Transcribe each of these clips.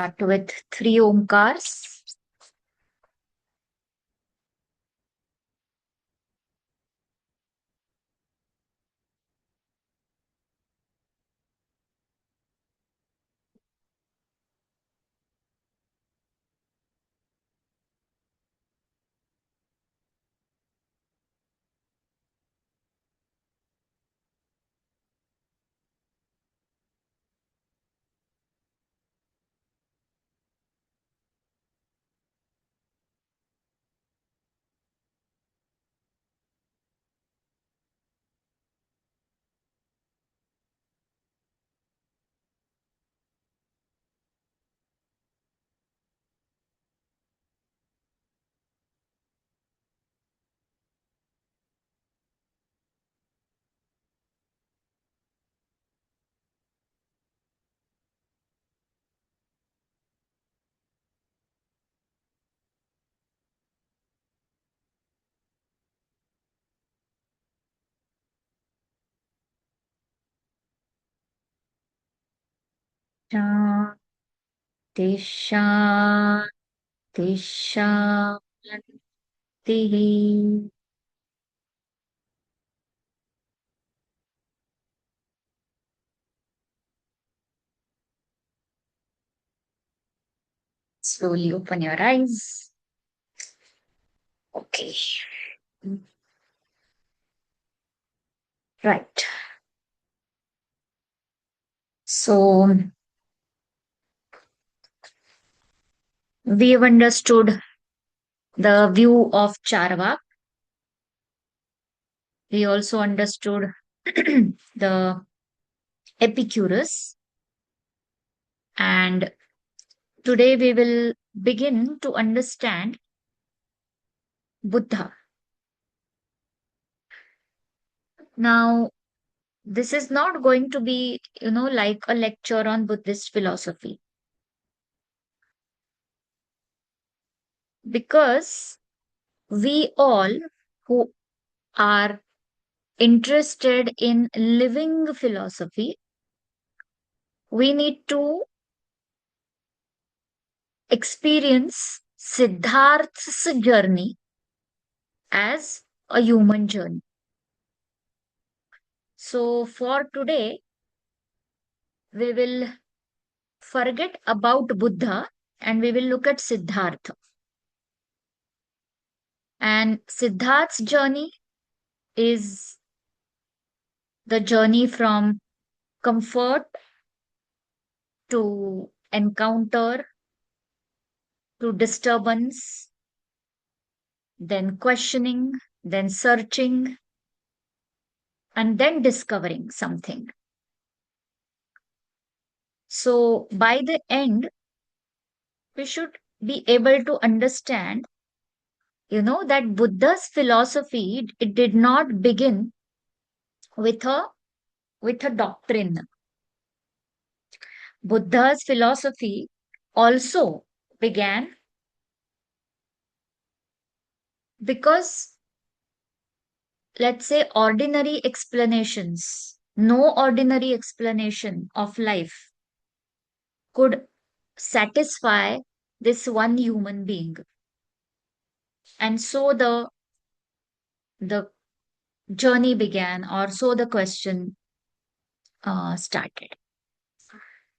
Start with three omkars. Shanti, shanti, shanti. Slowly open your eyes. Okay. Right. So we have understood the view of Charvak. We also understood the Epicurus. And today we will begin to understand Buddha. Now, this is not going to be, like a lecture on Buddhist philosophy because we all who are interested in living philosophy, we need to experience Siddharth's journey as a human journey. So, for today, we will forget about Buddha and we will look at Siddhartha. And Siddharth's journey is the journey from comfort to encounter to disturbance, then questioning, then searching, and then discovering something. So, by the end, we should be able to understand, that Buddha's philosophy, it did not begin with a doctrine. Buddha's philosophy also began because, let's say, ordinary explanations, no ordinary explanation of life could satisfy this one human being. And so the journey began, or so the question started.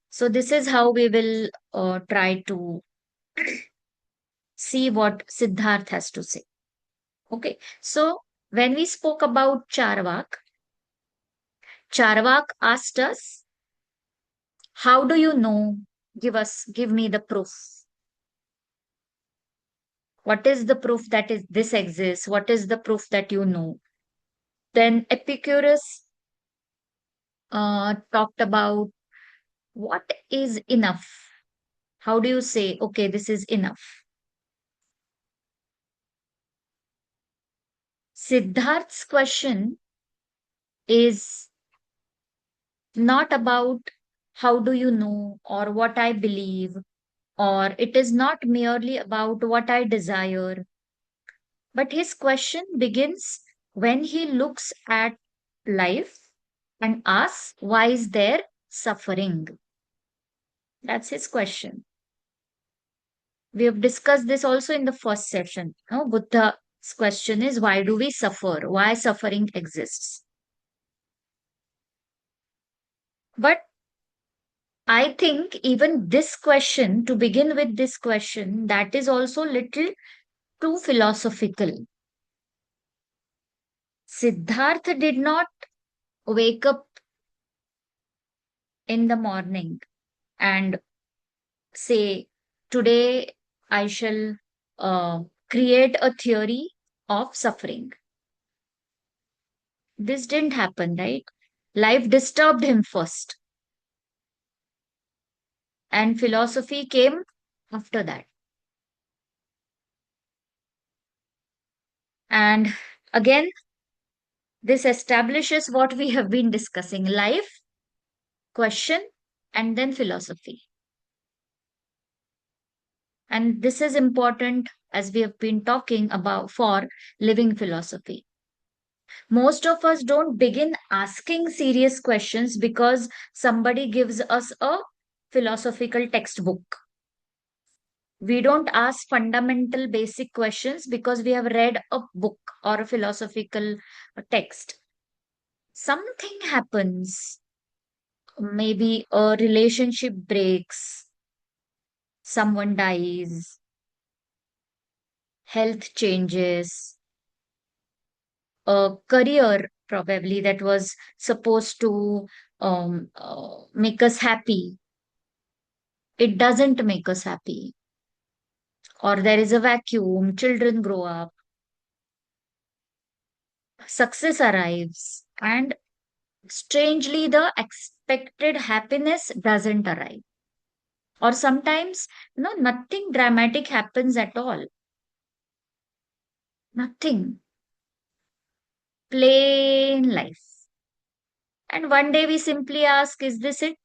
So this is how we will try to see what Siddharth has to say. Okay, so when we spoke about Charvak, Charvak asked us, how do you know? Give me the proof. What is the proof that is this exists? What is the proof that you know? Then Epicurus talked about what is enough. How do you say, okay, this is enough? Siddharth's question is not about how do you know or what I believe, or it is not merely about what I desire. But his question begins when he looks at life and asks, why is there suffering? That's his question. We have discussed this also in the first session. No? Buddha's question is, why do we suffer? Why suffering exists? But I think even this question, to begin with this question, that is also little too philosophical. Siddhartha did not wake up in the morning and say, today I shall create a theory of suffering. This didn't happen, right? Life disturbed him first, and philosophy came after that. And again, this establishes what we have been discussing: life, question, and then philosophy. And this is important as we have been talking about for living philosophy. Most of us don't begin asking serious questions because somebody gives us a philosophical textbook. We don't ask fundamental basic questions because we have read a book or a philosophical text. Something happens, maybe a relationship breaks, someone dies, health changes, a career probably that was supposed to make us happy, it doesn't make us happy, or there is a vacuum, children grow up, success arrives, and strangely the expected happiness doesn't arrive. Or sometimes, nothing dramatic happens at all. Nothing. Plain life. And one day we simply ask, is this it?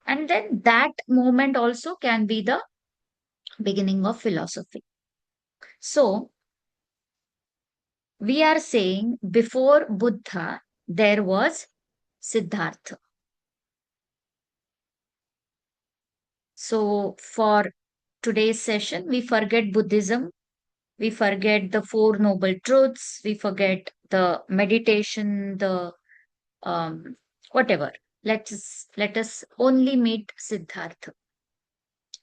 And then that moment also can be the beginning of philosophy. So we are saying before Buddha, there was Siddhartha. So for today's session, we forget Buddhism, we forget the Four Noble Truths, we forget the meditation, the whatever. Let us only meet Siddhartha.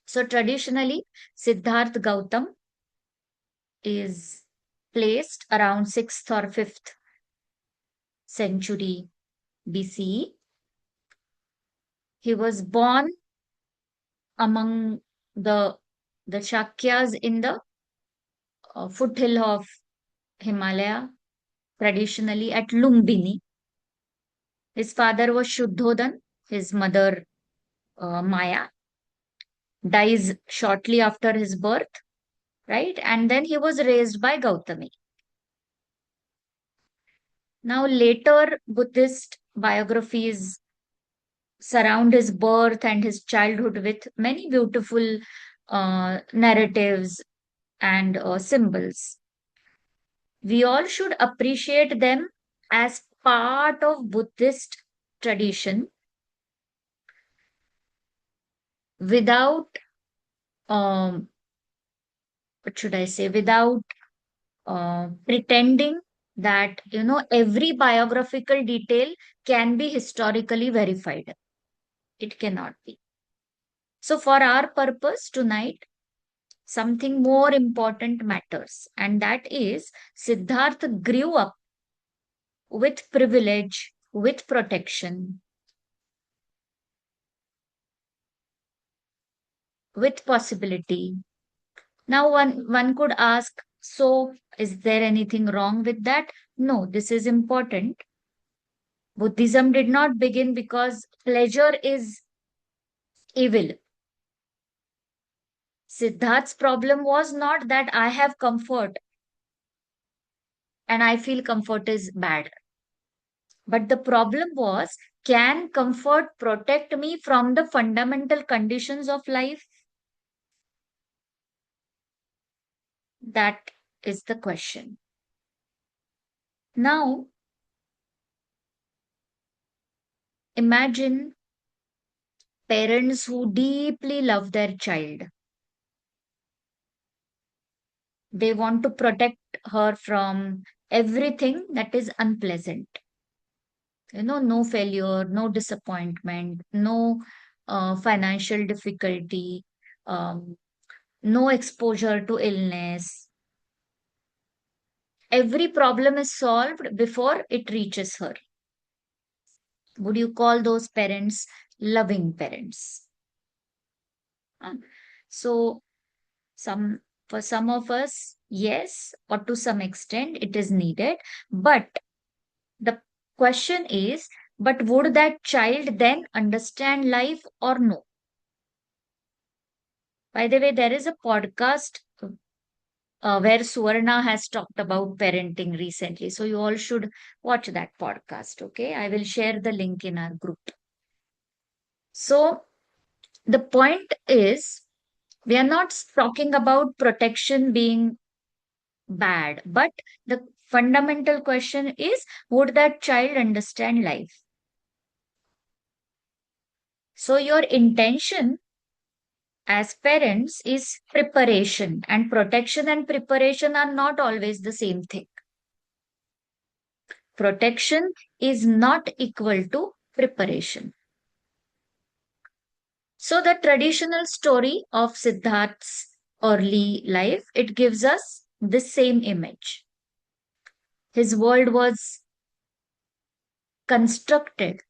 So traditionally, Siddharth Gautam is placed around 6th or 5th century BCE. He was born among the the Shakyas in the foothill of Himalaya, traditionally at Lumbini. His father was Shuddhodan, his mother Maya, dies shortly after his birth, right? And then he was raised by Gautami. Now, later Buddhist biographies surround his birth and his childhood with many beautiful narratives and symbols. We all should appreciate them as part of Buddhist tradition without, um, what should I say, without pretending that, every biographical detail can be historically verified. It cannot be. So, for our purpose tonight, something more important matters, and that is Siddhartha grew up with privilege, with protection, with possibility. Now, one could ask, so is there anything wrong with that? No, this is important. Buddhism did not begin because pleasure is evil. Siddharth's problem was not that I have comfort and I feel comfort is bad. But the problem was, can comfort protect me from the fundamental conditions of life? That is the question. Now, imagine Parents who deeply love their child. They want to protect her from everything that is unpleasant. No failure, no disappointment, no financial difficulty, um, no exposure to illness. Every problem is solved before it reaches her. Would you call those parents loving parents? Huh? So, some for some of us, yes, or to some extent, it is needed. But the question is, but would that child then understand life or no? By the way, there is a podcast where Suvarna has talked about parenting recently. So you all should watch that podcast. Okay. I will share the link in our group. So the point is, we are not talking about protection being bad, but the fundamental question is, would that child understand life? So your intention as parents is preparation, and protection and preparation are not always the same thing. Protection is not equal to preparation. So the traditional story of Siddharth's early life, it gives us the same image. His world was constructed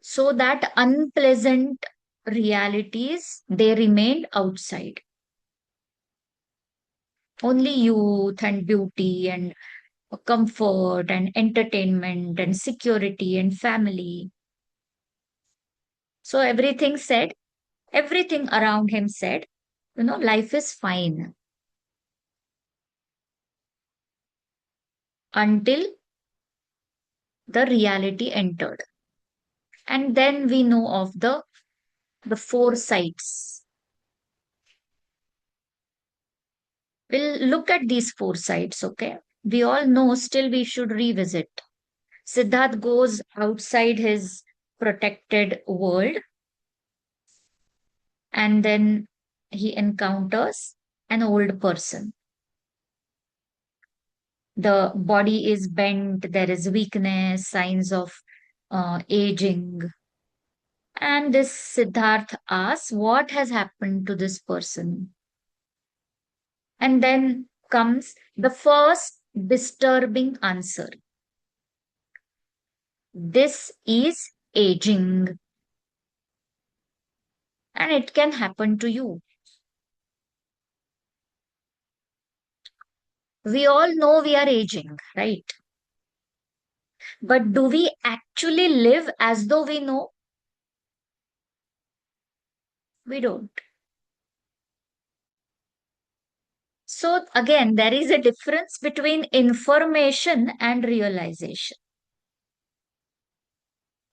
so that unpleasant realities, they remained outside. Only youth and beauty and comfort and entertainment and security and family. So everything around him said, life is fine until the reality entered. And then we know of the four sides. We'll look at these four sides, okay? We all know, still we should revisit. Siddharth goes outside his protected world, and then he encounters an old person. The body is bent, there is weakness, signs of aging. And this Siddharth asks, what has happened to this person? And then comes the first disturbing answer. This is aging. And it can happen to you. We all know we are aging, right? But do we actually live as though we know? We don't. So again, there is a difference between information and realization.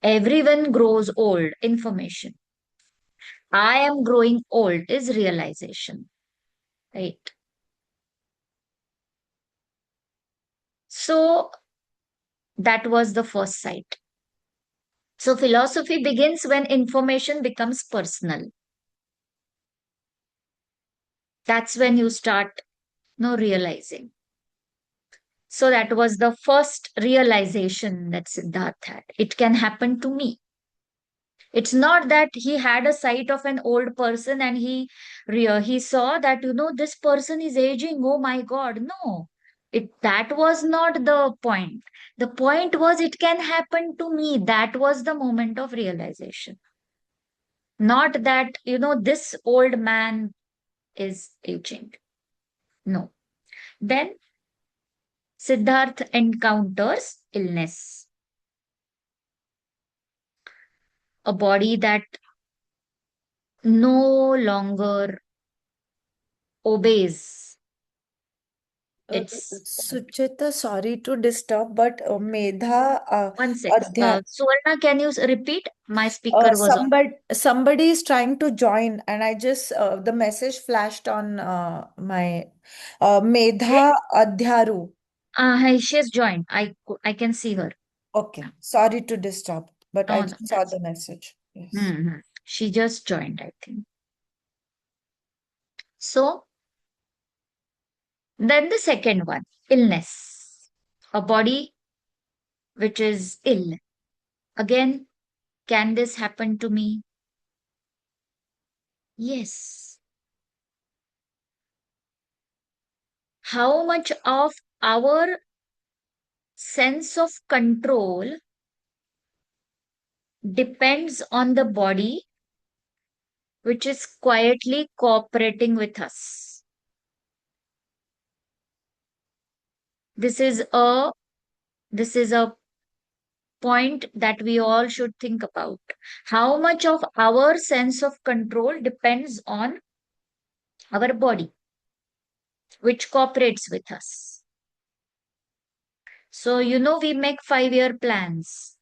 Everyone grows old, information. I am growing old is realization, right? So that was the first sight. So philosophy begins when information becomes personal. That's when you start realizing. So that was the first realization that Siddharth had. It can happen to me. It's not that he had a sight of an old person and he saw that this person is aging. Oh my God, no. That was not the point. The point was it can happen to me. That was the moment of realization. Not that this old man is aging. No. Then Siddharth encounters illness, a body that no longer obeys Uh, its. Sucheta, sorry to disturb, but Medha One sec. Adhya, Suvarna, can you repeat? My speaker was on. somebody is trying to join, and I just the message flashed on my Okay. Medha Adhyaru. Hi, she has joined. I can see her. Okay, sorry to disturb, but I No, no, just saw that's the message. Yes. She just joined, I think. So then the second one, illness. A body which is ill. Again, can this happen to me? Yes. How much of our sense of control depends on the body which is quietly cooperating with us? This is a this is a point that we all should think about. How much of our sense of control depends on our body which cooperates with us? So, we make 5-year plans,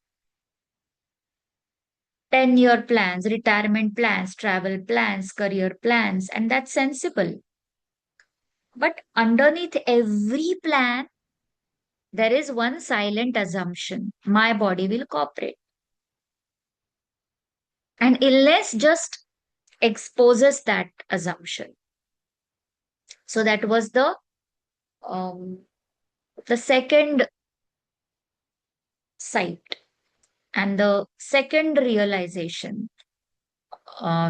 10-year plans, retirement plans, travel plans, career plans, and that's sensible. But underneath every plan, there is one silent assumption: my body will cooperate. And illness just exposes that assumption. So that was um, the second sight and the second realization,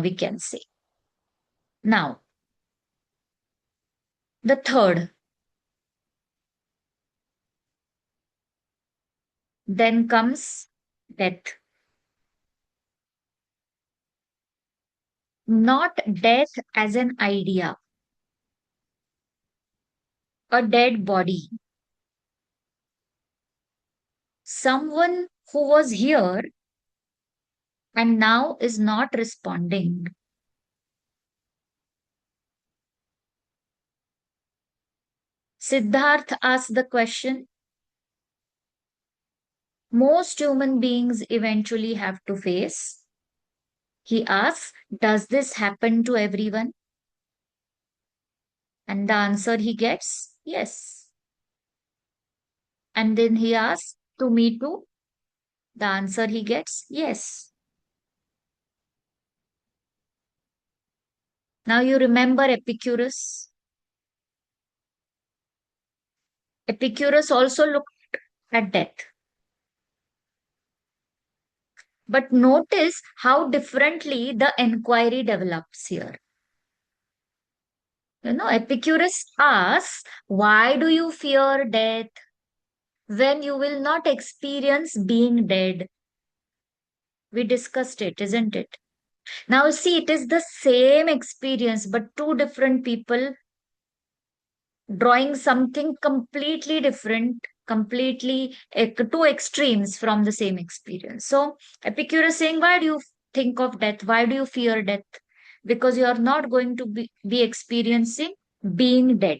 we can say. Now, the third, then comes death. Not death as an idea, a dead body. Someone who was here and now is not responding. Siddharth asked the question most human beings eventually have to face. He asks, does this happen to everyone? And the answer he gets, yes. And then he asks, to me too? The answer he gets, yes. Now you remember Epicurus? Epicurus also looked at death. But notice how differently the inquiry develops here. Epicurus asks, why do you fear death when you will not experience being dead? We discussed it, isn't it? Now, see, it is the same experience, but two different people drawing something completely different, completely two extremes from the same experience. So, Epicurus saying, why do you think of death? Why do you fear death? Because you are not going to be experiencing being dead.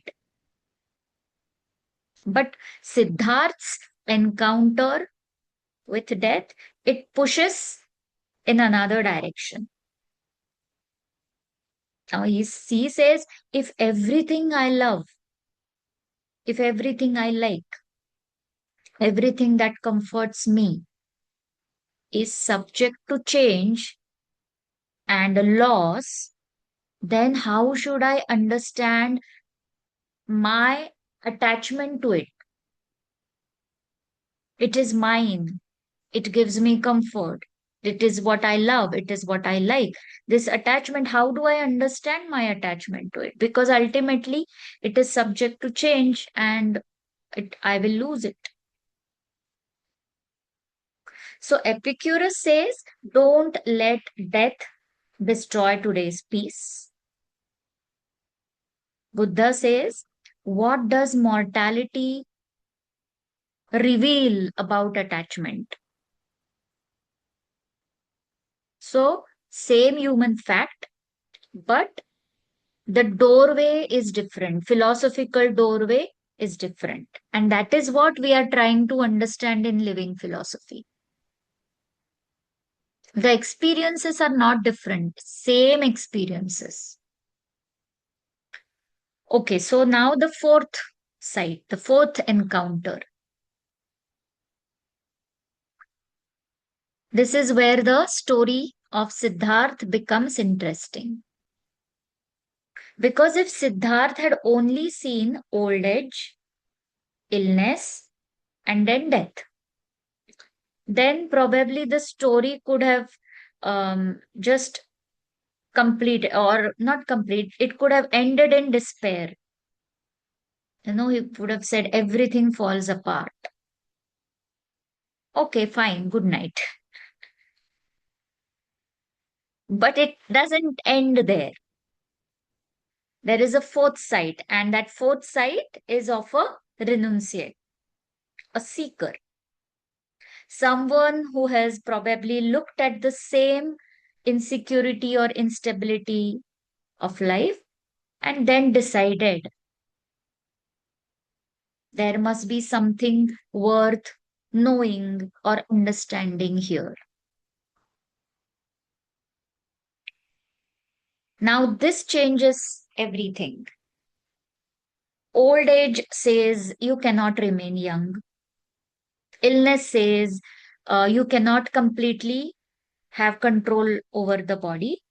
But Siddharth's encounter with death, it pushes in another direction. Now he says, if everything I love, if everything I like, everything that comforts me is subject to change and loss, then how should I understand my attachment to it? It is mine. It gives me comfort. It is what I love. It is what I like. This attachment, how do I understand my attachment to it? Because ultimately it is subject to change and I will lose it. So Epicurus says, don't let death destroy today's peace. Buddha says, what does mortality reveal about attachment? So, same human fact, but the doorway is different. Philosophical doorway is different. And that is what we are trying to understand in living philosophy. The experiences are not different, same experiences. Okay, so now the fourth side, the fourth encounter. This is where the story of Siddharth becomes interesting. Because if Siddharth had only seen old age, illness, and then death, then probably the story could have just complete, or not complete, it could have ended in despair. He would have said everything falls apart. Okay, fine, good night. But it doesn't end there. There is a fourth side, and that fourth side is of a renunciate, a seeker, someone who has probably looked at the same insecurity or instability of life and then decided there must be something worth knowing or understanding here. Now, this changes everything. Old age says you cannot remain young. Illness says you cannot completely have control over the body.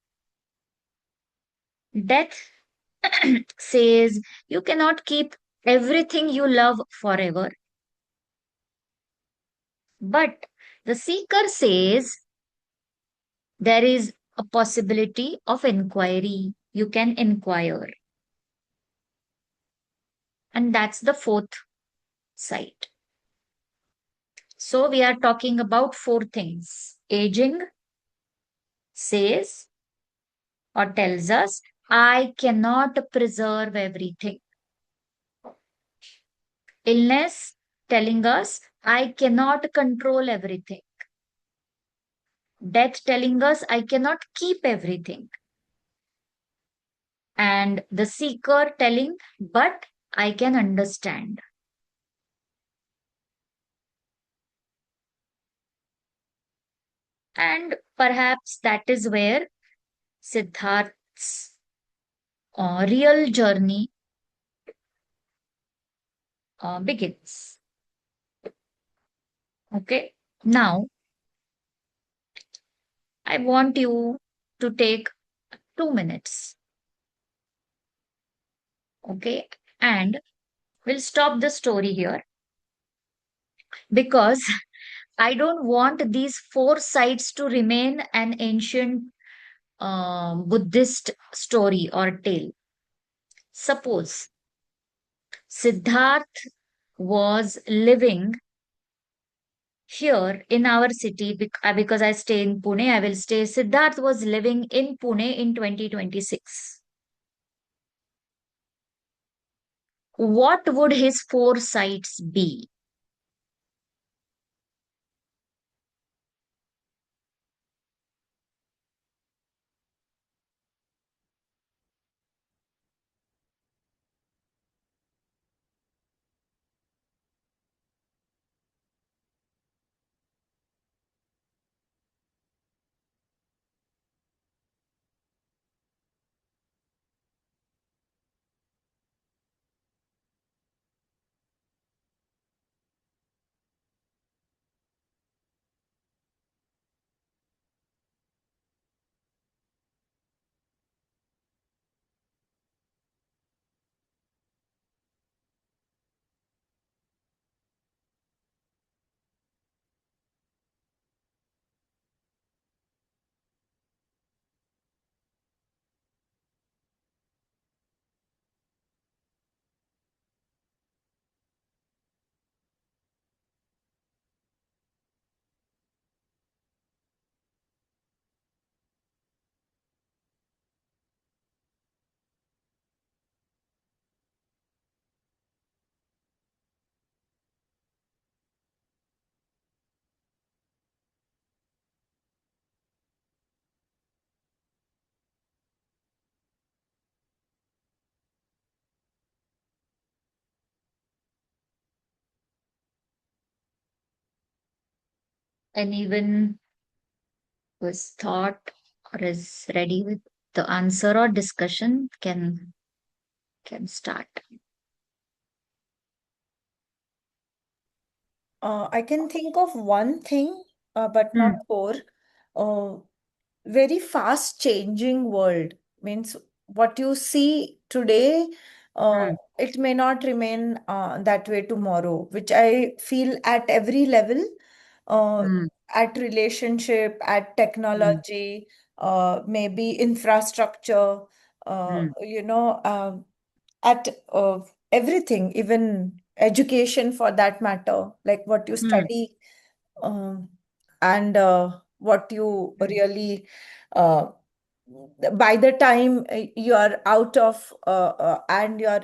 Death says you cannot keep everything you love forever. But the seeker says there is a possibility of inquiry. You can inquire. And that's the fourth side. So we are talking about four things. Aging says or tells us, I cannot preserve everything. Illness telling us, I cannot control everything. Death telling us, I cannot keep everything. And the seeker telling, but I can understand. And perhaps that is where Siddharth's real journey begins. Okay. Now, I want you to take 2 minutes. Okay. And we'll stop the story here because I don't want these four sides to remain an ancient Buddhist story or tale. Suppose Siddharth was living here in our city because I stay in Pune. I will stay. Siddharth was living in Pune in 2026. What would his foresights be? Anyone who has thought or is ready with the answer or discussion can start. I can think of one thing, but not Hmm. four. Uh, very fast changing world. Means what you see today, uh, Mm, it may not remain that way tomorrow, which I feel at every level, uh, mm, at relationship, at mm, technology, maybe infrastructure, mm, at everything, even education for that matter, like what you mm, study, um, and what you mm, really uh, by the time you are out of and you are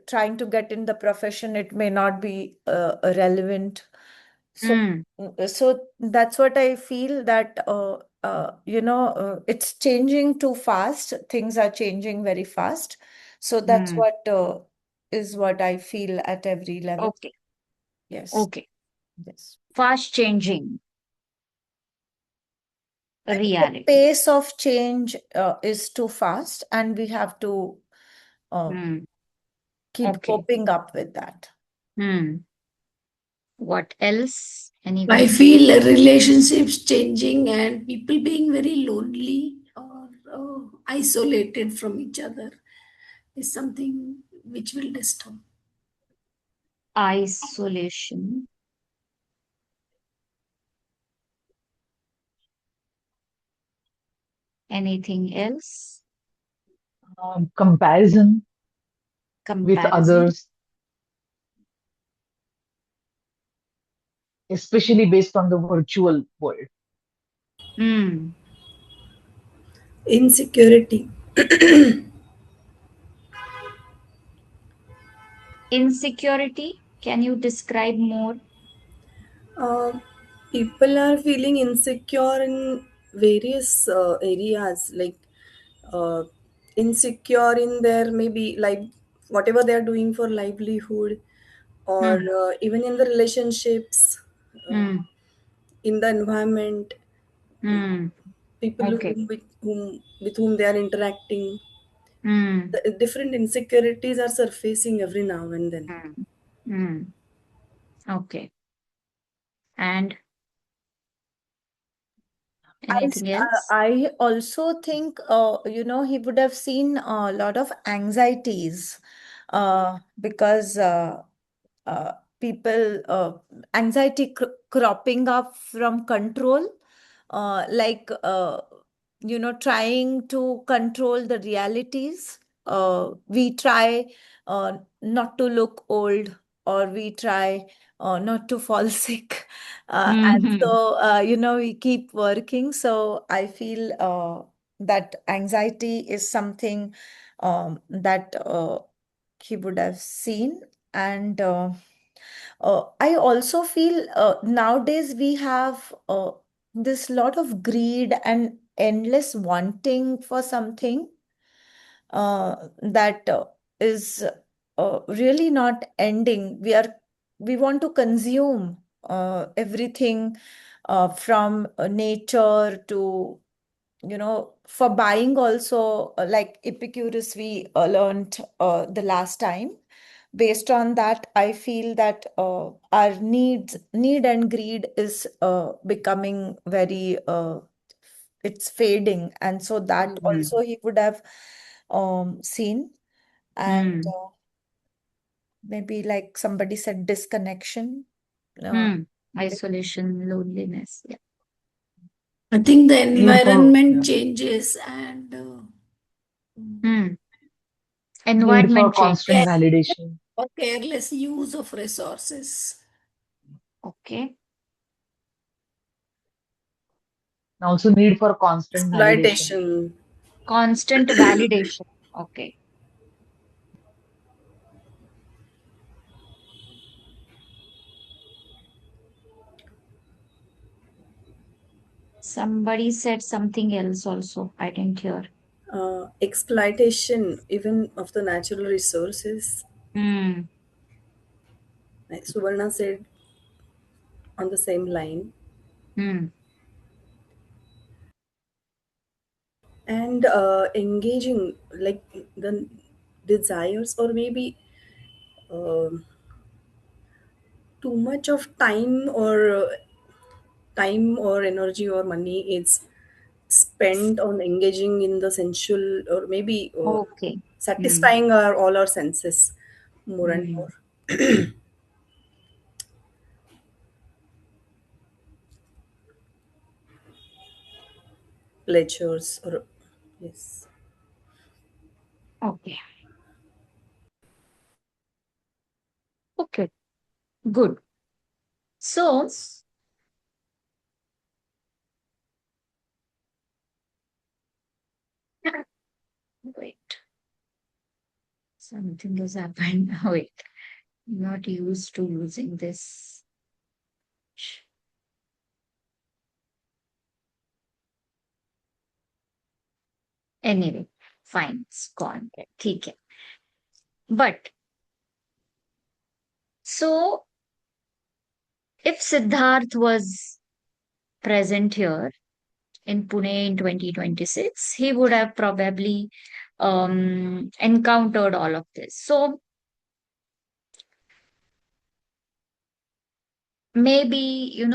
trying to get in the profession, it may not be relevant. So, mm, so that's what I feel, that it's changing too fast. Things are changing very fast. So that's mm. what is what I feel at every level. Okay, Yes, okay. yes. Fast changing I think the reality. pace of change is too fast, and we have to uh, Mm, keep okay. coping up with that. Mm. What else? I Anyone? feel relationships changing and people being very lonely or isolated from each other is something which will disturb. Isolation. Anything else? Comparison with Comparison. others, especially based on the virtual world. Mm. Insecurity. Insecurity. Can you describe more? Uh, People are feeling insecure in various areas, like uh, insecure in their maybe like whatever they are doing for livelihood, or Mm, even in the relationships, uh, mm, in the environment, mm. people Okay. with whom they are interacting. Mm, The different insecurities are surfacing every now and then. mm, mm. Okay. And anything else? I also think, he would have seen a lot of anxieties because uh, people, anxiety cropping up from control, trying to control the realities. We try not to look old, or we try not to fall sick. And Mm-hmm. so, we keep working. So I feel that anxiety is something that he would have seen. And I also feel nowadays we have this lot of greed and endless wanting for something that is really not ending. We want to consume everything from nature to, for buying also, like Epicurus we learned the last time. Based on that, I feel that our need and greed is becoming very, it's fading. And so that Mm, also he would have seen. And mm, maybe like somebody said, disconnection. Uh, mm. Isolation, loneliness. Yeah. I think the Need for environment yeah. changes and Mm. Need for Environment constant changes. validation. or careless use of resources. Okay. And also need for constant validation. Exploitation. Constant validation. Okay. Somebody said something else also. I didn't hear. Exploitation even of the natural resources. Mm, Like Suvarna said on the same line, mm, and engaging like the desires, or maybe um too much of time or energy or money is spent on engaging in the sensual, or maybe Okay. satisfying all our senses more and Hmm. more. Pleasures, or yes. Okay. Okay. Good. So, wait, something has happened. Wait, not used to using this. Anyway, fine, it's gone. ठीक है. But so if Siddharth was present here in Pune in 2026, he would have probably encountered all of this. So maybe,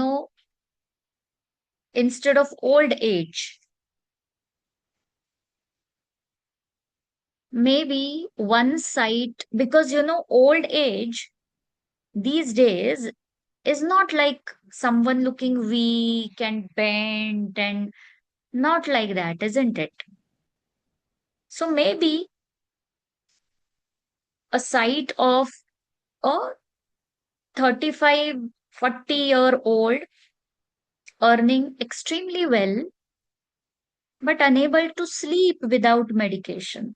instead of old age, maybe one site, because, old age these days is not like someone looking weak and bent and not like that, isn't it? So maybe a site of a 35, 40-year-old earning extremely well, but unable to sleep without medication.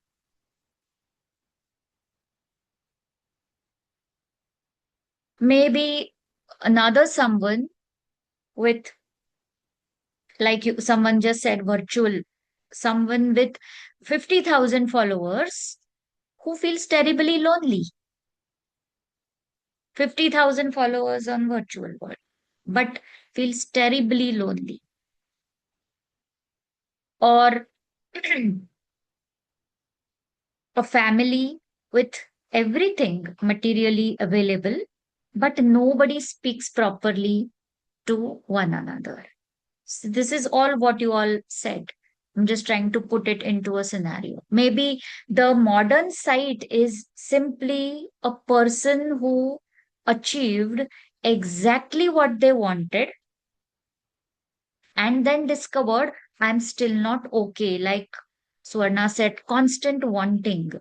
Maybe another someone with, like someone just said, virtual, someone with 50,000 followers who feels terribly lonely. 50,000 followers on virtual world, but feels terribly lonely. Or a family with everything materially available, but nobody speaks properly to one another. So this is all what you all said. I'm just trying to put it into a scenario. Maybe the modern site is simply a person who achieved exactly what they wanted and then discovered I'm still not okay. Like Swarna said, constant wanting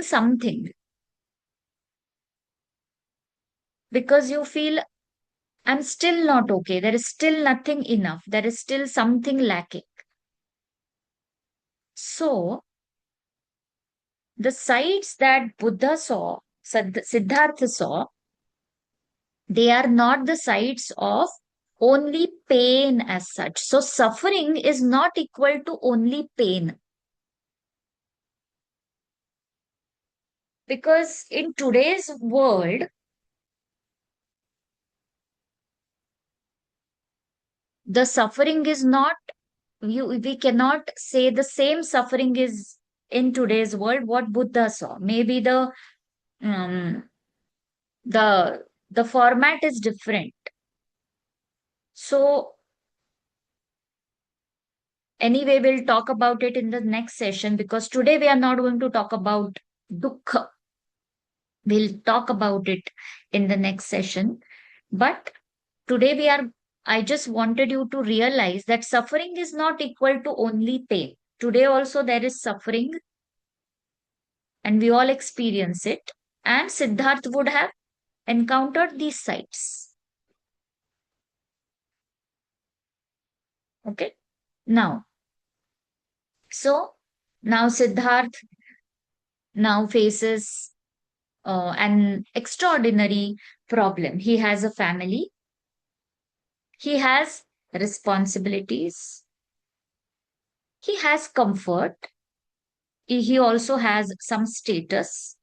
something because you feel I'm still not okay. There is still nothing enough. There is still something lacking. So, the sights that Buddha saw, Siddhartha saw, they are not the sights of only pain as such. So, suffering is not equal to only pain. Because in today's world, the suffering is not, we cannot say the same suffering is in today's world what Buddha saw. Maybe um, the the format is different. So anyway, we'll talk about it in the next session because today we are not going to talk about dukkha. We'll talk about it in the next session. But today I just wanted you to realize that suffering is not equal to only pain. Today also there is suffering and we all experience it. And Siddharth would have encountered these sights. Okay. Now, so now Siddharth now faces an extraordinary problem. He has a family, he has responsibilities, he has comfort, he also has some status,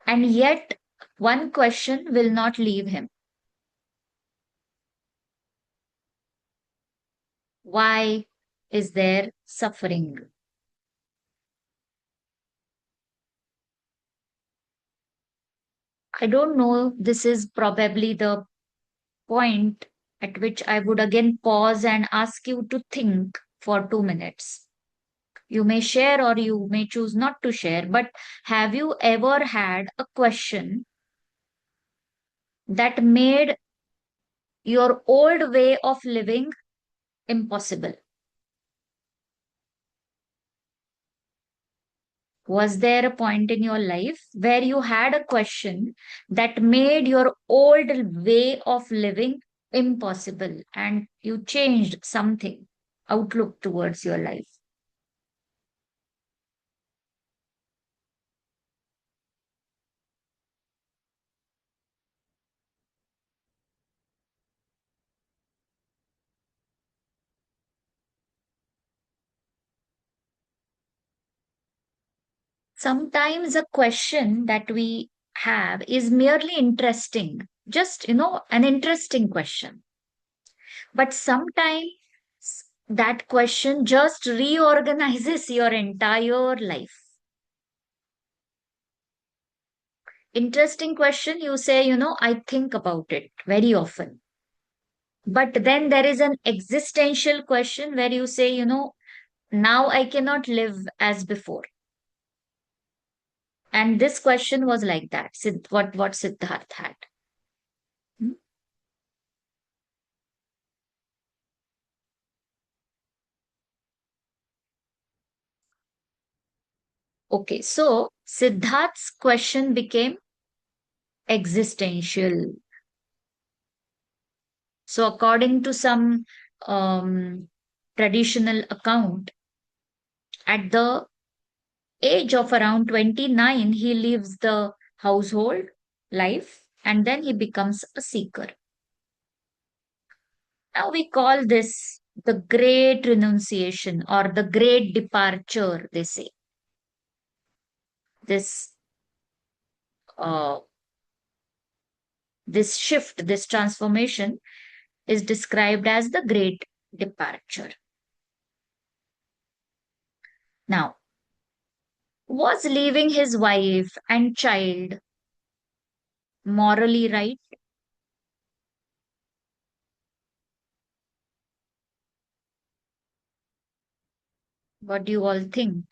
and yet one question will not leave him. Why is there suffering? I don't know, this is probably the point at which I would again pause and ask you to think for 2 minutes. You may share or you may choose not to share, but have you ever had a question that made your old way of living impossible? Was there a point in your life where you had a question that made your old way of living impossible and you changed something, outlook towards your life? Sometimes a question that we have is merely interesting, just, an interesting question. But sometimes that question just reorganizes your entire life. Interesting question, you say, I think about it very often. But then there is an existential question where you say, now I cannot live as before. And this question was like that, what Siddharth had. Hmm? Okay, so Siddharth's question became existential. So according to some traditional account, at the age of around 29, he leaves the household life and then he becomes a seeker. Now we call this the great renunciation or the great departure, they say. Uh, this shift, this transformation is described as the great departure. Now, was leaving his wife and child morally right? What do you all think?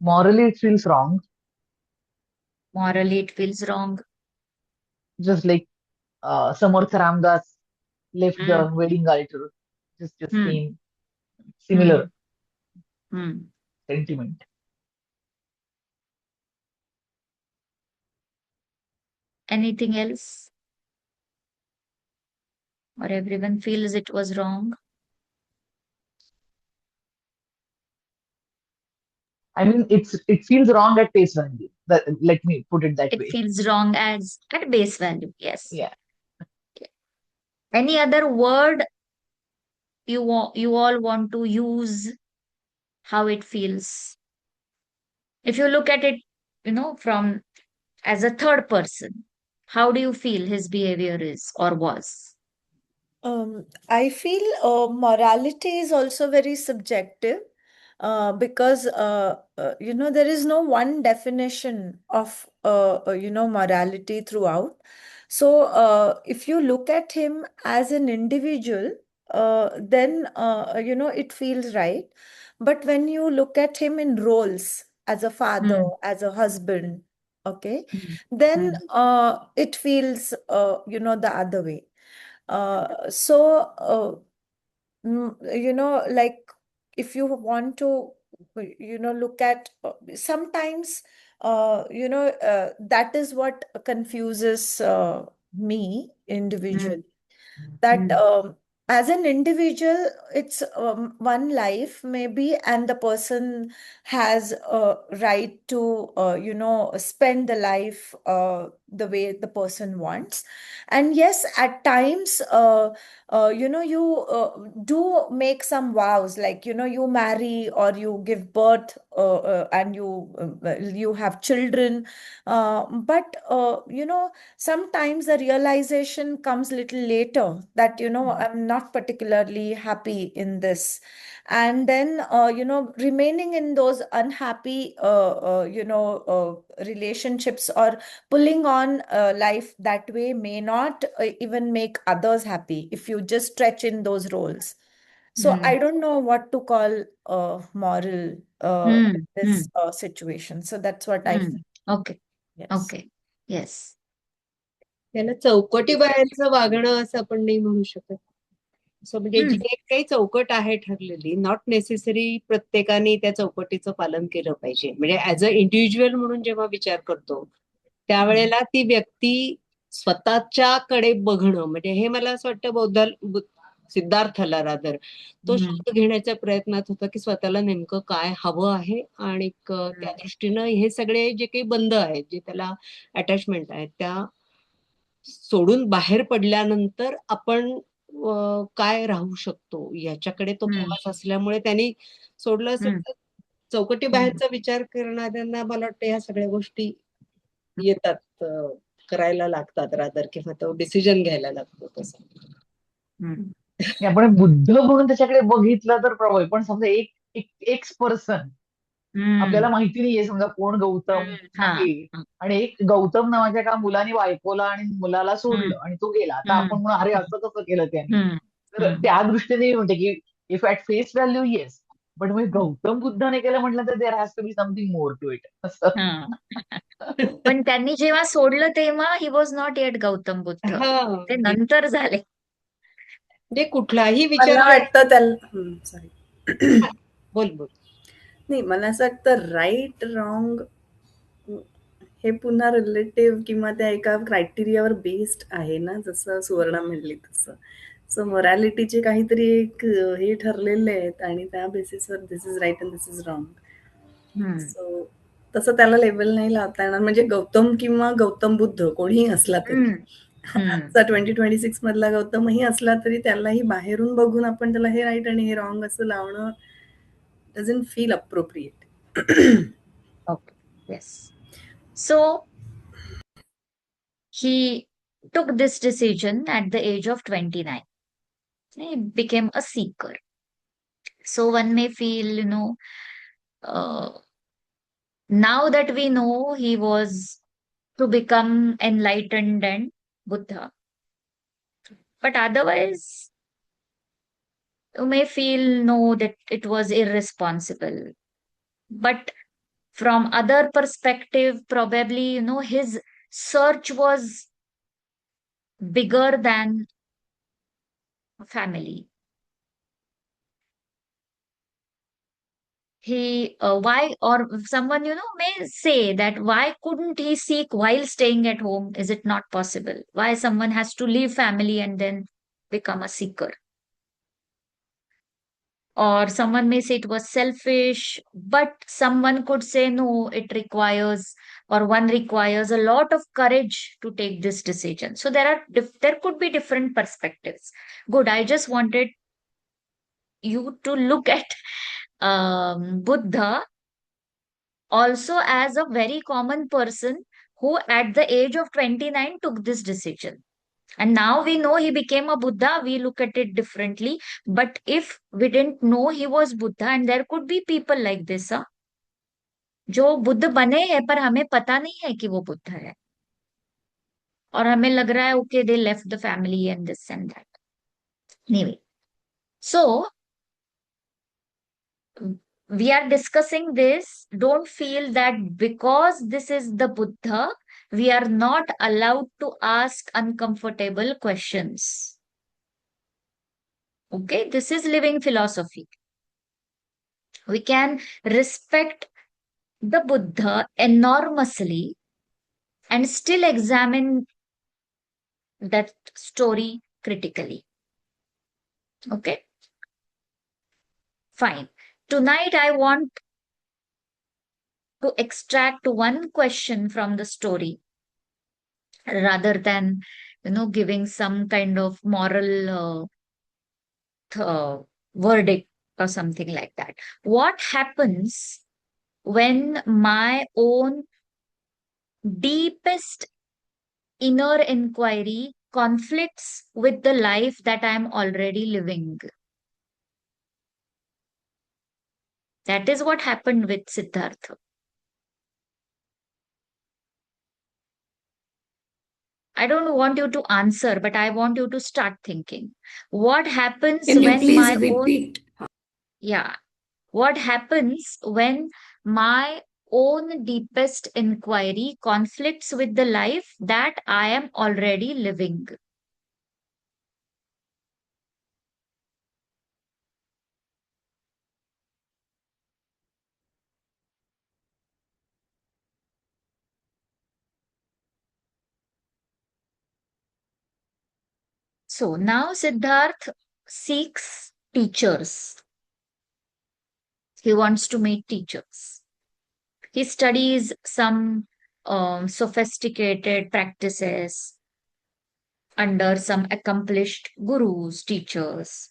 Morally, it feels wrong. Morally, it feels wrong. Just like Samarth Ramdas left Hmm. the wedding altar. Just Hmm. same similar Hmm. sentiment. Anything else? Or everyone feels it was wrong? I mean, it feels wrong at face value. Let me put it that It way. feels wrong as at base value. Yes. Yeah. Any other word you all want to use? How it feels? If you look at it, from as a third person, how do you feel his behavior is or was? I feel morality is also very subjective because there is no one definition of morality throughout. So if you look at him as an individual, then it feels right. But when you look at him in roles as a father, as a husband, okay, then it feels the other way. Like if you want to, look at sometimes, that is what confuses me individually. That as an individual, it's one life maybe, and the person has a right to, spend the life the way the person wants. And yes, at times, you do make some vows, like, you marry or you give birth, and you have children. But sometimes the realization comes little later that, I'm not particularly happy in this. And then, remaining in those unhappy, relationships, or pulling on life that way, may not even make others happy if you just stretch in those roles. So I don't know what to call moral in Hmm. this situation. So that's what I feel. Okay. Yes. Okay. Yes. त्याला चौकटी बाहेरचं वागणं असं आपण नाही म्हणू शकत. सो म्हणजे जी एक काही चौकट आहे ठरलेली, नॉट नेसेसरी प्रत्येकाने त्या चौकटीचं पालन केलं पाहिजे. म्हणजे ऍज अ इंडिव्हिज्युअल म्हणून जेव्हा विचार करतो त्यावेळेला ती व्यक्ती स्वतःच्याकडे बघणं, म्हणजे हे मला असं वाटतं सिद्धार्थला रादर तो शोध घेण्याच्या प्रयत्नात होता की स्वतःला नेमकं काय हवं आहे, आणि त्या दृष्टीनं हे सगळे जे काही बंध आहेत, जे त्याला अटॅचमेंट आहेत, त्या सोडून बाहेर पडल्यानंतर आपण काय राहू शकतो याच्याकडे तो प्रवास असल्यामुळे त्यांनी सोडलं असेल. तर चौकटी बाहेरचा विचार करणाऱ्यांना मला वाटतं ह्या सगळ्या गोष्टी येतात, करायला लागतात रादर, किंवा तो डिसिजन घ्यायला लागतो तसं. आपण बुद्ध म्हणून त्याच्याकडे बघितलं तर प्रभाव आहे, पण समजा एक पर्सन आपल्याला माहिती नाहीये समजा कोण गौतम आहे, आणि एक गौतम नावाच्या एका मुलाने बायकोला आणि मुलाला सोडलं आणि तो गेला. आता आपण म्हणून अरे असं कसं केलं त्याने, तर त्या दृष्टीने म्हणते की if at face value yes, but मग गौतम बुद्धाने केलं म्हटलं तर there has to be something more to it असं. पण त्यांनी जेव्हा सोडलं तेव्हा he was not yet Gautam Buddha, ते नंतर झाले. म्हणजे कुठलाही मला विचार वाटतं त्याला सॉरी बोल नाही, मला असं वाटतं राईट रॉंग हे पुन्हा रिलेटिव्ह किंवा त्या एका क्रायटेरियावर बेस्ड आहे ना, जसं सुवर्णा म्हणली तसं. सो मोरॅलिटीचे काहीतरी एक हे ठरलेले आहेत आणि त्या बेसिसवर this is right and this is wrong. So तसं त्याला लेबल नाही लावता येणार. म्हणजे गौतम किंवा गौतम बुद्ध कोणीही असला तरी, आजचा 2026 मधला गौतमही असला तरी त्यालाही बाहेरून बघून आपण त्याला हे राईट आणि हे रॉंग असं लावणं doesn't feel appropriate. Okay. Yes. So he took this decision at the age of 29. He became a seeker. So one may feel, now that we know he was to become enlightened and Buddha. But otherwise, you may feel, no, that it was irresponsible. But from other perspective, probably, his search was bigger than family. Why, or someone, may say that why couldn't he seek while staying at home? Is it not possible? Why someone has to leave family and then become a seeker? Or someone may say it was selfish, but someone could say no, it requires, or one requires a lot of courage to take this decision. So there could be different perspectives. Good. I just wanted you to look at Buddha also as a very common person who at the age of 29 took this decision. And now we know he became a Buddha, we look at it differently. But if we didn't know he was Buddha, and there could be people like this, जो बुद्ध बने हैं पर हमें पता नहीं है कि वो बुद्ध है, और हमें लग रहा है okay, they left the family and this and that. Anyway, so we are discussing this. Don't feel that because this is the Buddha, we are not allowed to ask uncomfortable questions. Okay, this is living philosophy. We can respect the Buddha enormously and still examine that story critically. Okay, fine. Tonight, I want to extract one question from the story rather than, giving some kind of moral verdict or something like that. What happens when my own deepest inner inquiry conflicts with the life that I'm already living? That is what happened with Siddhartha. I don't want you to answer, but I want you to start thinking. What happens Can you when please my own, repeat? yeah, what happens when my own deepest inquiry conflicts with the life that I am already living? So now Siddharth seeks teachers. He wants to meet teachers. He studies some sophisticated practices under some accomplished gurus, teachers.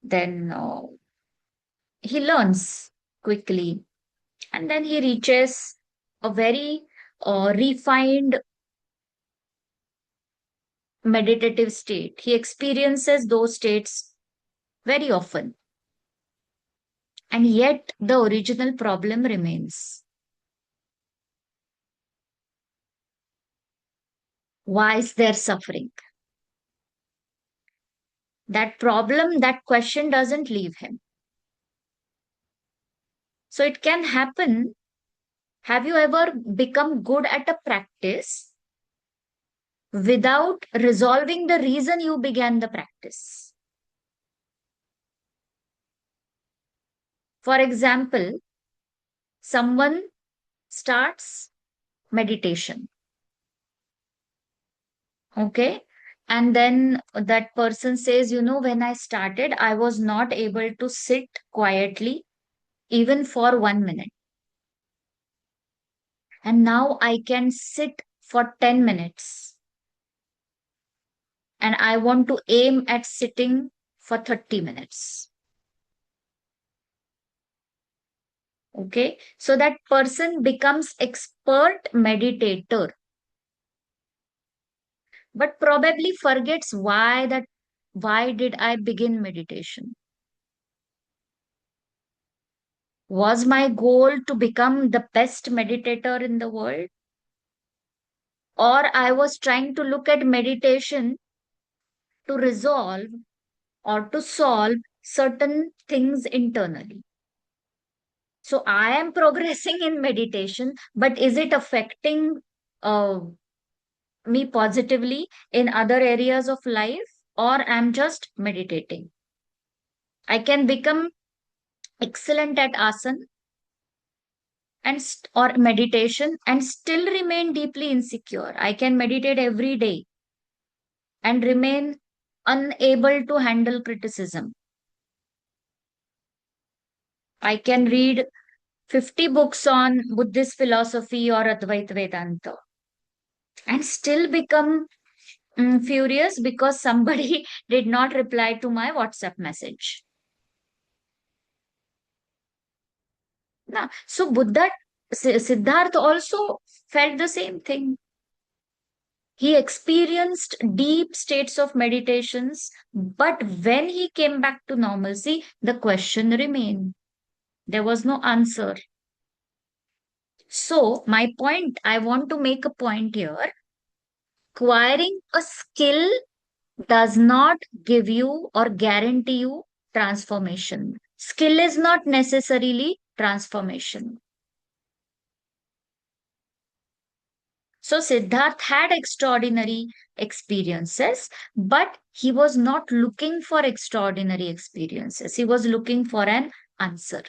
Then he learns quickly, and then he reaches a very refined meditative state. He experiences those states very often, and yet the original problem remains. Why is there suffering? That problem, that question doesn't leave him. So it can happen. Have you ever become good at a practice without resolving the reason you began the practice? For example, someone starts meditation, okay? And then that person says, when I started, I was not able to sit quietly even for 1 minute. And now I can sit for 10 minutes. And I want to aim at sitting for 30 minutes. Okay, so that person becomes expert meditator, but probably forgets why did I begin meditation? Was my goal to become the best meditator in the world? Or I was trying to look at meditation to resolve or to solve certain things internally. So I am progressing in meditation, but is it affecting uh, me positively in other areas of life, or I'm just meditating? I can become excellent at asana or meditation and still remain deeply insecure. I can meditate every day and remain unable to handle criticism. I can read 50 books on Buddhist philosophy or Advaita Vedanta and still become furious because somebody did not reply to my WhatsApp message. Now, so Siddhartha also felt the same thing. He experienced deep states of meditations, but when he came back to normalcy, the question remained. There was no answer. So, I want to make a point here. Acquiring a skill does not give you or guarantee you transformation. Skill is not necessarily transformation. So Siddharth had extraordinary experiences, but he was not looking for extraordinary experiences. He was looking for an answer.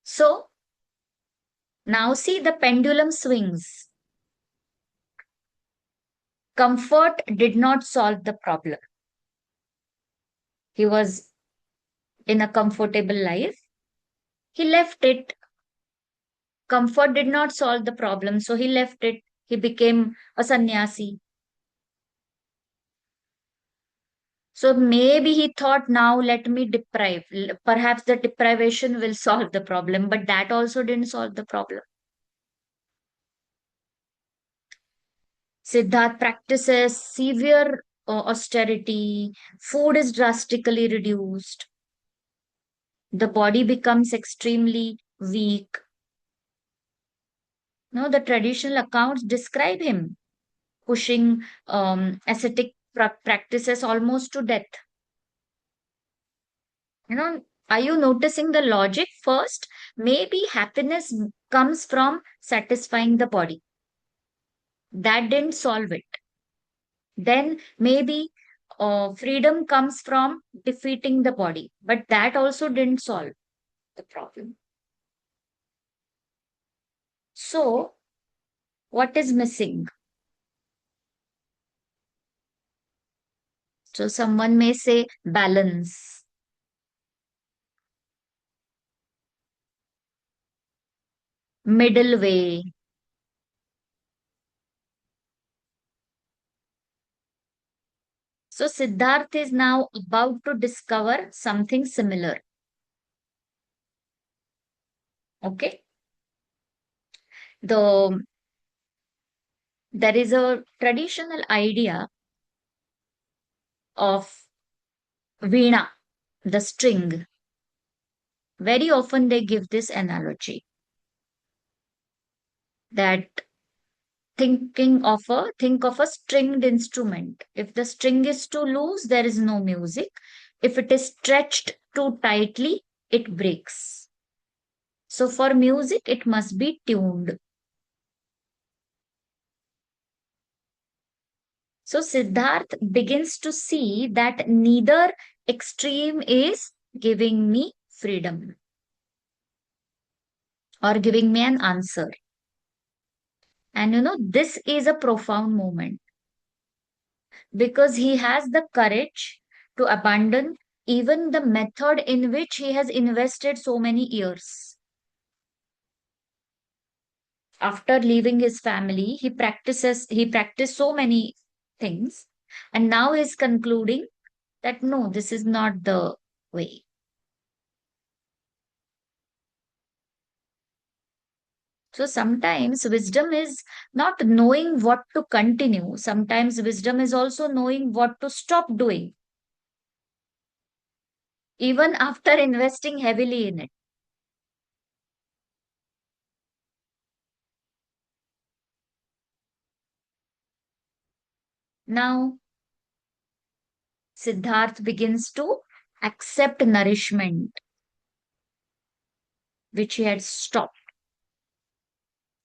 So now see, the pendulum swings. Comfort did not solve the problem. He was in a comfortable life. He left it comfort did not solve the problem, so he left it. He became a sannyasi. So maybe he thought, now let me deprive. Perhaps the deprivation will solve the problem, but that also didn't solve the problem. Siddharth practices severe austerity, food is drastically reduced, the body becomes extremely weak. No, the traditional accounts describe him pushing ascetic practices almost to death. Are you noticing the logic? First, maybe happiness comes from satisfying the body. That didn't solve it. Then maybe freedom comes from defeating the body, but that also didn't solve the problem. So, what is missing? So, someone may say balance. Middle way. So Siddharth is now about to discover something similar. Okay. There is a traditional idea of Veena, the string. Very often they give this analogy that think of a stringed instrument. If the string is too loose, there is no music. If it is stretched too tightly, it breaks. So for music, it must be tuned. So Siddharth begins to see that neither extreme is giving me freedom or giving me an answer. And this is a profound moment because he has the courage to abandon even the method in which he has invested so many years. After leaving his family, he practiced so many things, and now he's concluding that no, this is not the way. So sometimes wisdom is not knowing what to continue. Sometimes wisdom is also knowing what to stop doing, even after investing heavily in it. Now, Siddharth begins to accept nourishment, which he had stopped.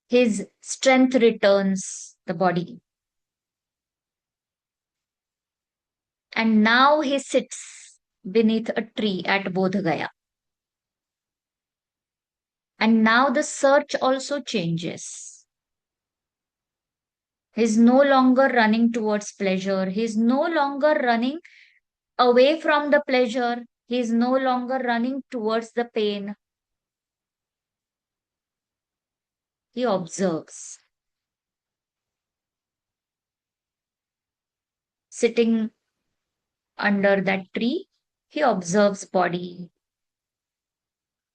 His strength returns the body. And now he sits beneath a tree at Bodh Gaya. And now the search also changes. He's no longer running towards pleasure. He's no longer running away from the pleasure. He's no longer running towards the pain. He observes. Sitting under that tree, he observes body.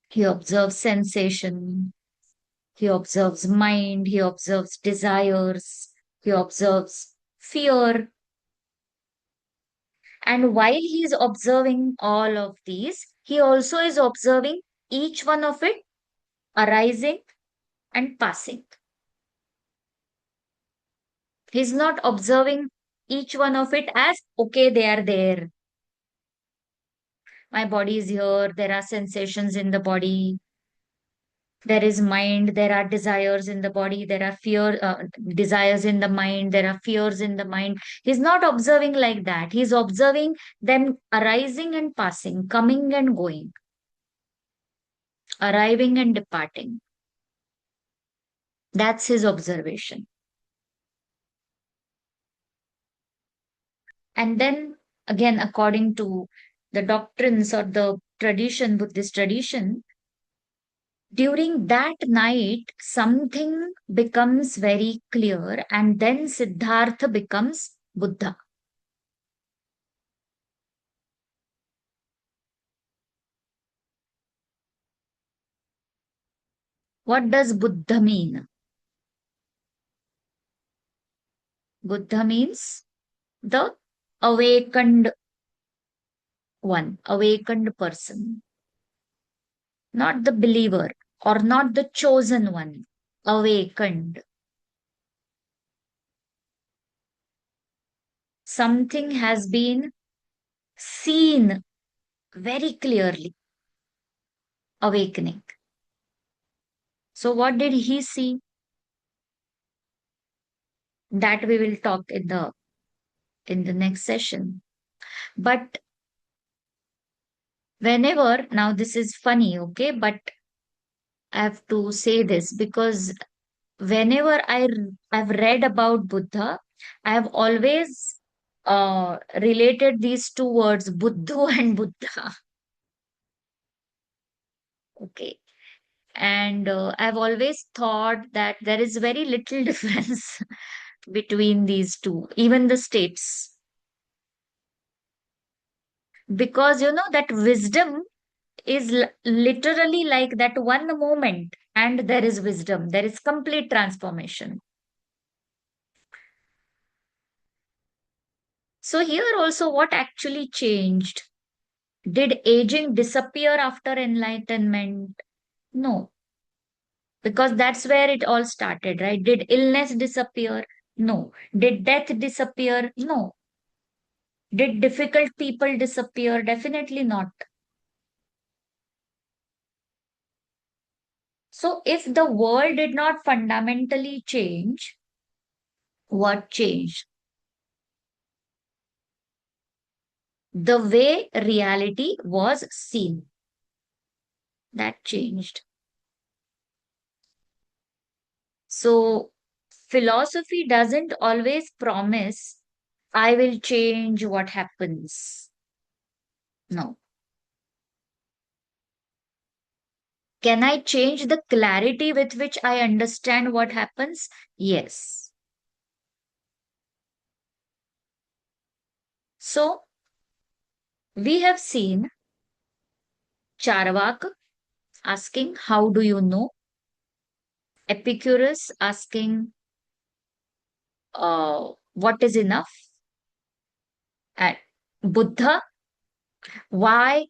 He observes sensation. He observes mind. He observes desires. He observes fear. And while he is observing all of these, he also is observing each one of it arising and passing. He's not observing each one of it as, okay, they are there. My body is here. There are sensations in the body. There is mind. There are desires in the body. There are desires in the mind. There are fears in the mind. He's not observing like that. He's observing them arising and passing, coming and going, arriving and departing. That's his observation. And then again, according to the doctrines or the tradition, Buddhist tradition, During that night, something becomes very clear, and then Siddhartha becomes Buddha. What does Buddha mean? Buddha means the awakened one, awakened person, not the believer or not the chosen one, awakened. Something has been seen very clearly, awakening. So, what did he see? That we will talk in the next session. But whenever, now this is funny, okay, but I have to say this because whenever I've read about Buddha, I have always related these two words, Buddhu and Buddha. Okay. And I've always thought that there is very little difference between these two, even the states. Because you know that wisdom is literally like that one moment, and there is wisdom, there is complete transformation. So, here also, what actually changed? Did aging disappear after enlightenment? No, because that's where it all started, right? Did illness disappear? No. Did death disappear? No. Did difficult people disappear? Definitely not. So, if the world did not fundamentally change, what changed? The way reality was seen. That changed. So, philosophy doesn't always promise, I will change what happens. No. Can I change the clarity with which I understand what happens? Yes. So, we have seen Charvak asking, how do you know? Epicurus asking, what is enough? And Buddha, why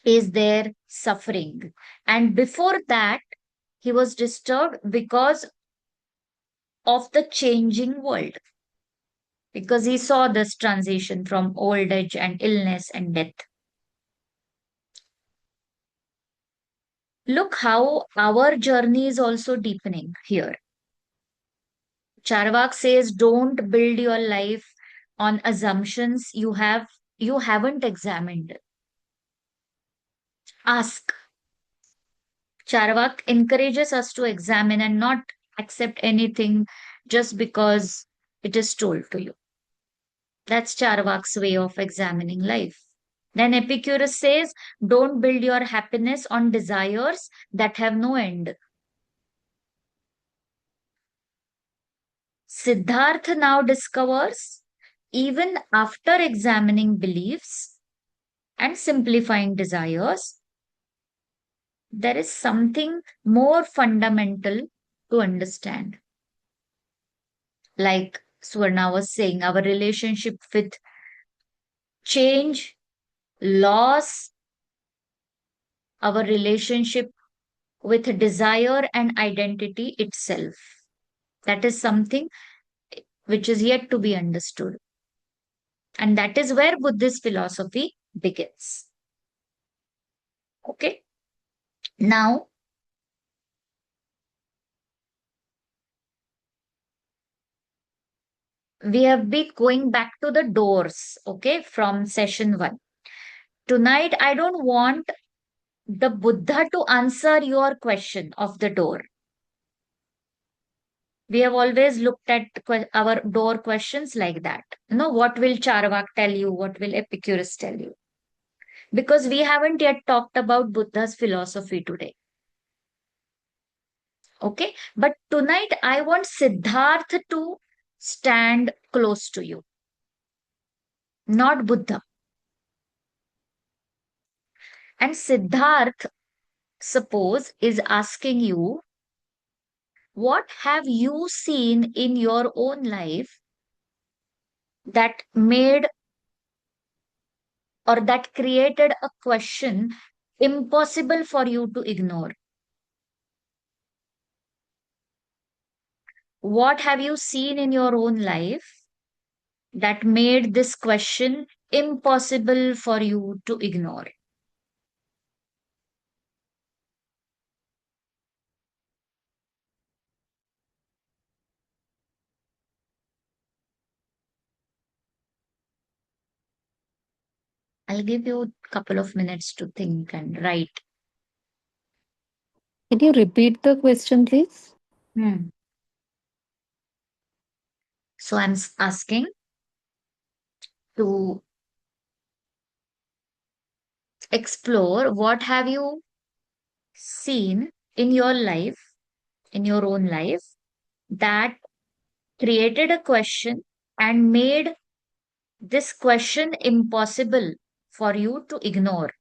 is there suffering? And before that, he was disturbed because of the changing world, because he saw this transition from old age and illness and death. Look how our journey is also deepening here. Charvak says, don't build your life on assumptions you haven't examined. Ask. Charvak encourages us to examine and not accept anything just because it is told to you. That's Charvak's way of examining life. Then Epicurus says, don't build your happiness on desires that have no end. Siddhartha now discovers, even after examining beliefs and simplifying desires, there is something more fundamental to understand. Like Swarna was saying, our relationship with change, loss, our relationship with desire and identity itself. That is something which is yet to be understood. And that is where Buddhist philosophy begins. Okay. Now, we have been going back to the doors, okay, from session 1. Tonight, I don't want the Buddha to answer your question of the door. We have always looked at our door questions like that. What will Charvak tell you? What will Epicurus tell you? Because we haven't yet talked about Buddha's philosophy today. Okay. But tonight, I want Siddharth to stand close to you, not Buddha. And Siddharth, suppose, is asking you, what have you seen in your own life that made or that created a question impossible for you to ignore? What have you seen in your own life that made this question impossible for you to ignore? I'll give you a couple of minutes to think and write. Can you repeat the question, please? So I'm asking to explore, what have you seen in your life, in your own life, that created a question and made this question impossible for you to ignore.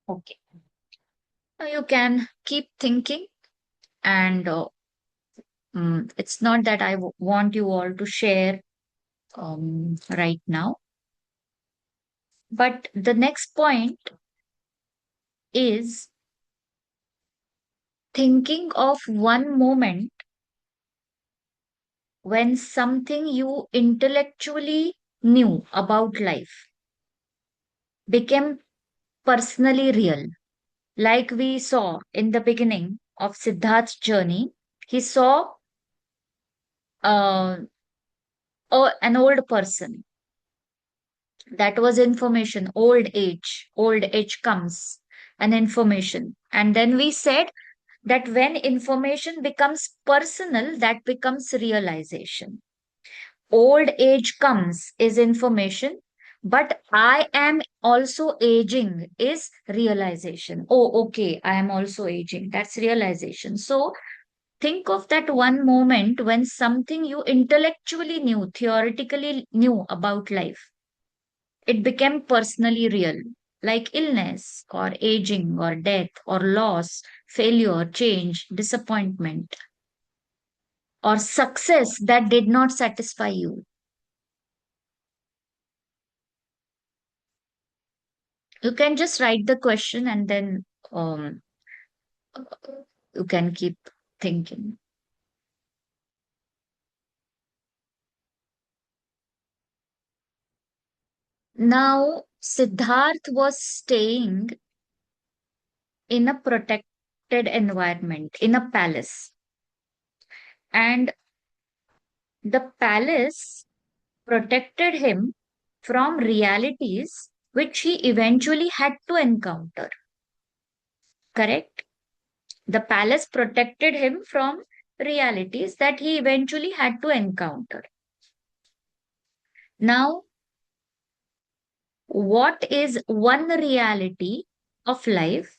Okay. Now you can keep thinking, and it's not that I want you all to share right now. But the next point is thinking of one moment when something you intellectually knew about life became personally real. Like we saw in the beginning of Siddharth's journey, he saw uh, an old person. That was information, old age comes an information. And then we said that when information becomes personal, that becomes realization. Old age comes is information, but I am also aging is realization. Oh, okay, I am also aging. That's realization. So think of that one moment when something you intellectually knew, theoretically knew about life, it became personally real, like illness or aging or death or loss, failure, change, disappointment, or success that did not satisfy you. You can just write the question and then um, you can keep thinking. Now, Siddharth was staying in a protected environment, in a palace. And the palace protected him from realities which he eventually had to encounter. Correct? The palace protected him from realities that he eventually had to encounter. Now, what is one reality of life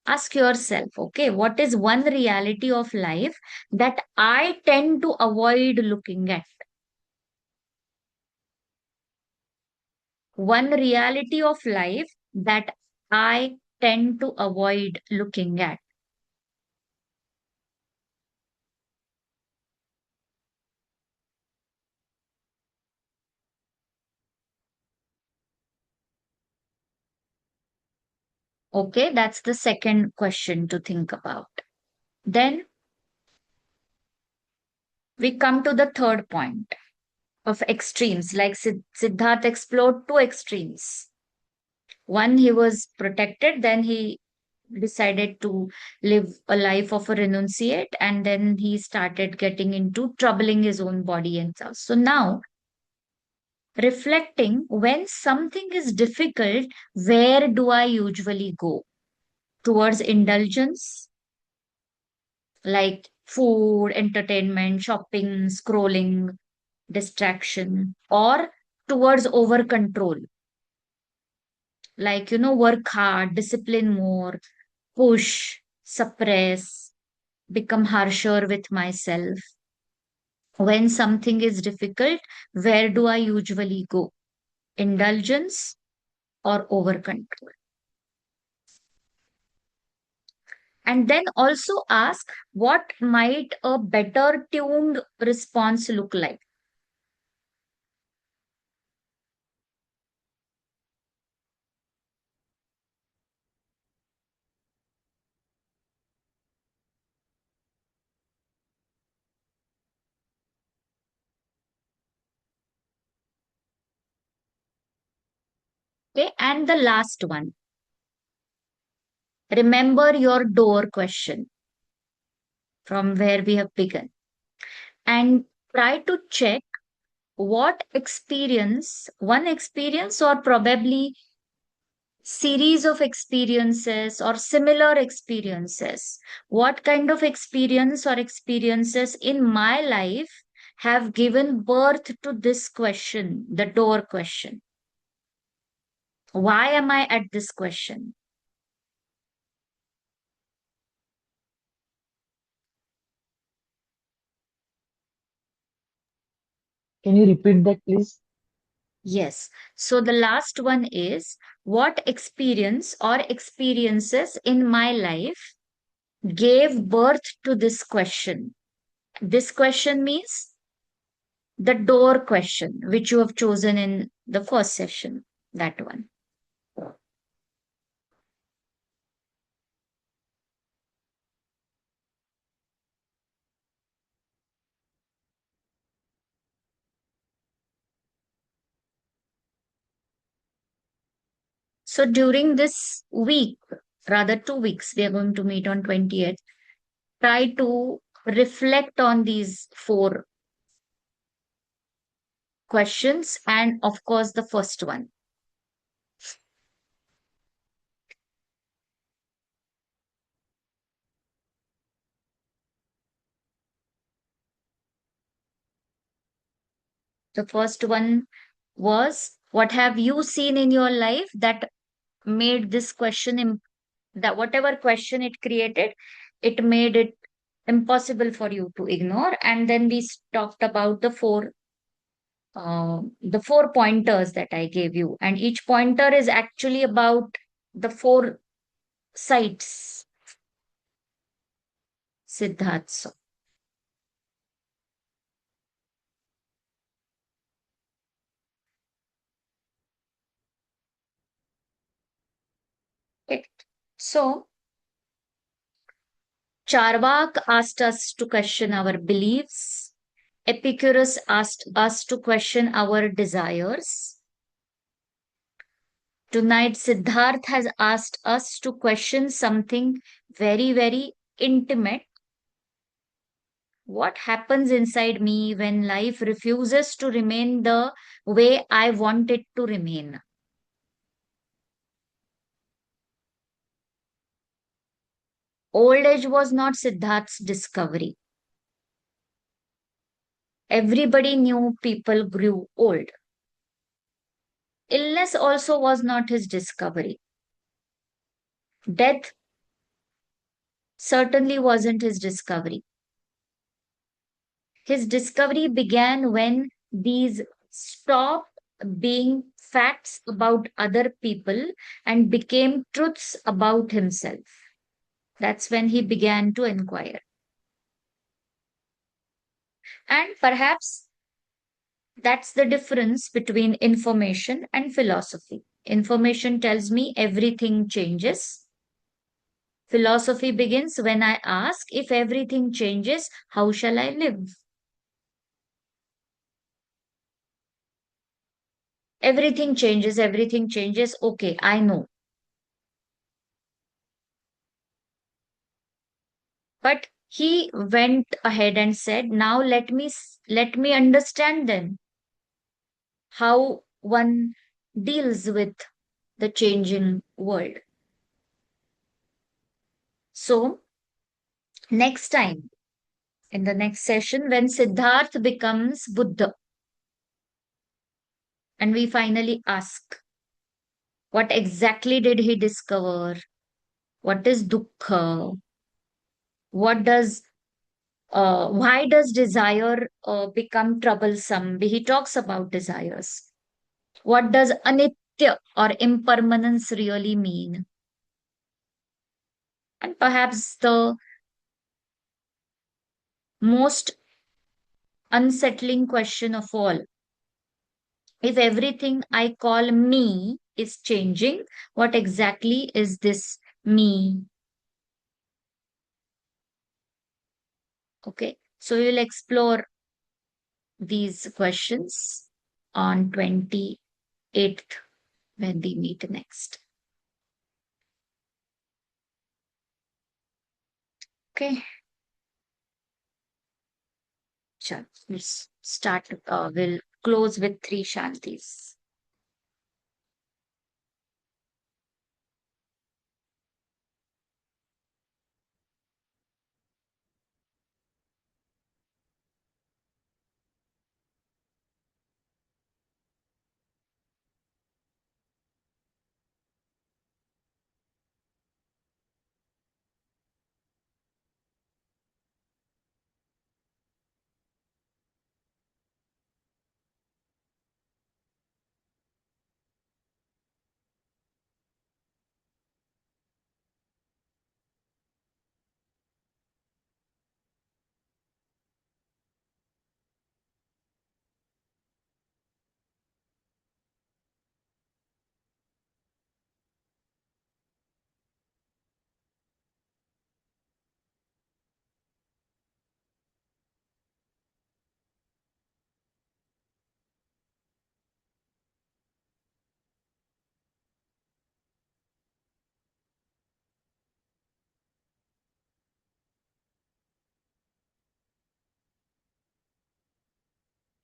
Ask yourself, okay, what is one reality of life that I tend to avoid looking at? One reality of life that I tend to avoid looking at. Okay, that's the second question to think about. Then we come to the third point of extremes. Like Siddharth explored two extremes. One, he was protected, then he decided to live a life of a renunciate, and then he started getting into troubling his own body and stuff. So now, reflecting, when something is difficult, where do I usually go? Towards indulgence, like food, entertainment, shopping, scrolling, distraction, or towards over control, like, work hard, discipline more, push, suppress, become harsher with myself. When something is difficult, where do I usually go? Indulgence or over control? And then also ask, what might a better tuned response look like? Okay, and the last one, remember your door question from where we have begun, and try to check what experience, one experience or probably series of experiences or similar experiences, what kind of experience or experiences in my life have given birth to this question, the door question? Why am I at this question? Can you repeat that, please? Yes. So the last one is, what experience or experiences in my life gave birth to this question? This question means the door question, which you have chosen in the first session, that one. So during this week, rather 2 weeks, we are going to meet on 20th. Try to reflect on these 4 questions and, of course, the first one. The first one was, what have you seen in your life that made this question, that whatever question it created, it made it impossible for you to ignore. And then we talked about the 4 pointers that I gave you, and each pointer is actually about the 4 sites Siddharth saw. Okay. So Charvak asked us to question our beliefs. Epicurus asked us to question our desires. Tonight, Siddharth has asked us to question something very, very intimate. What happens inside me when life refuses to remain the way I want it to remain? Old age was not Siddharth's discovery. Everybody knew people grew old. Illness also was not his discovery. Death certainly wasn't his discovery. His discovery began when these stopped being facts about other people and became truths about himself. That's when he began to inquire. And perhaps that's the difference between information and philosophy. Information tells me everything changes. Philosophy begins when I ask, if everything changes, how shall I live? Everything changes, everything changes. Okay, I know. But he went ahead and said, now let me understand then how one deals with the changing world. So, next time, in the next session, when Siddharth becomes Buddha, and we finally ask, what exactly did he discover? What is dukkha? What does why does desire become troublesome? He talks about desires. What does anitya or impermanence really mean? And perhaps the most unsettling question of all, if everything I call me is changing, what exactly is this me? Okay, so we'll explore these questions on 28th when we meet next. Okay. Sure. Let's start. We'll close with 3 Shantis.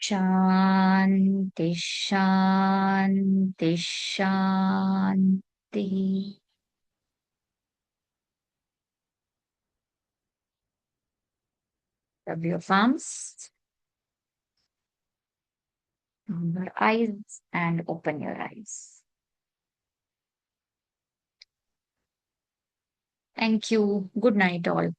Shanti, Shanti, Shanti. Rub your palms on your eyes and open your eyes. Thank you. Good night, all.